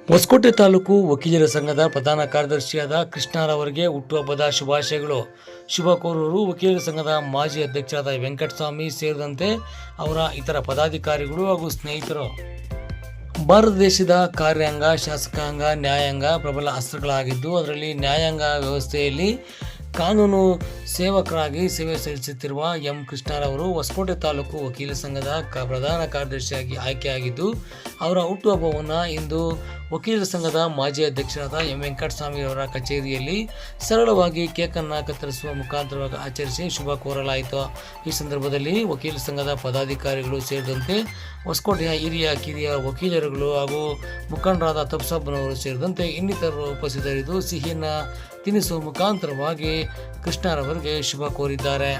ಹೊಸಕೋಟೆ ತಾಲೂಕು ವಕೀಲರ ಸಂಘದ ಪ್ರಧಾನ ಕಾರ್ಯದರ್ಶಿಯಾದ ಕೃಷ್ಣರವರಿಗೆ ಹುಟ್ಟುಹಬ್ಬದ ಶುಭಾಶಯಗಳು. ಶುಭ ಕೋರುವರು ವಕೀಲರ ಸಂಘದ ಮಾಜಿ ಅಧ್ಯಕ್ಷರಾದ ವೆಂಕಟಸ್ವಾಮಿ ಸೇರಿದಂತೆ ಅವರ ಇತರ ಪದಾಧಿಕಾರಿಗಳು ಹಾಗೂ ಸ್ನೇಹಿತರು. ಭಾರತ ದೇಶದ ಕಾರ್ಯಾಂಗ, ಶಾಸಕಾಂಗ, ನ್ಯಾಯಾಂಗ ಪ್ರಬಲ ಅಸ್ತ್ರಗಳಾಗಿದ್ದು, ಅದರಲ್ಲಿ ನ್ಯಾಯಾಂಗ ವ್ಯವಸ್ಥೆಯಲ್ಲಿ ಕಾನೂನು ಸೇವಕರಾಗಿ ಸೇವೆ ಸಲ್ಲಿಸುತ್ತಿರುವ ಎಂ ಕೃಷ್ಣರವರು ಹೊಸಕೋಟೆ ತಾಲೂಕು ವಕೀಲರ ಸಂಘದ ಪ್ರಧಾನ ಕಾರ್ಯದರ್ಶಿಯಾಗಿ ಆಯ್ಕೆಯಾಗಿದ್ದು, ಅವರ ಹುಟ್ಟುಹಬ್ಬವನ್ನು ಇಂದು ವಕೀಲರ ಸಂಘದ ಮಾಜಿ ಅಧ್ಯಕ್ಷರಾದ ಎಂ ವೆಂಕಟಸ್ವಾಮಿ ಅವರ ಕಚೇರಿಯಲ್ಲಿ ಸರಳವಾಗಿ ಕೇಕನ್ನು ಕತ್ತರಿಸುವ ಮುಖಾಂತರವಾಗಿ ಆಚರಿಸಿ ಶುಭ ಕೋರಲಾಯಿತು. ಈ ಸಂದರ್ಭದಲ್ಲಿ ವಕೀಲರ ಸಂಘದ ಪದಾಧಿಕಾರಿಗಳು ಸೇರಿದಂತೆ ಹೊಸಕೋಟೆಯ ಹಿರಿಯ ಕಿರಿಯ ವಕೀಲರುಗಳು ಹಾಗೂ ಮುಖಂಡರಾದ ತಪ್ಸಪ್ಪನವರು ಸೇರಿದಂತೆ ಇನ್ನಿತರರು ಉಪಸ್ಥಿತರಿದ್ದು ಸಿಹಿಯನ್ನು ತಿನ್ನಿಸುವ ಮುಖಾಂತರವಾಗಿ ಕೃಷ್ಣರವರಿಗೆ ಶುಭ ಕೋರಿದ್ದಾರೆ.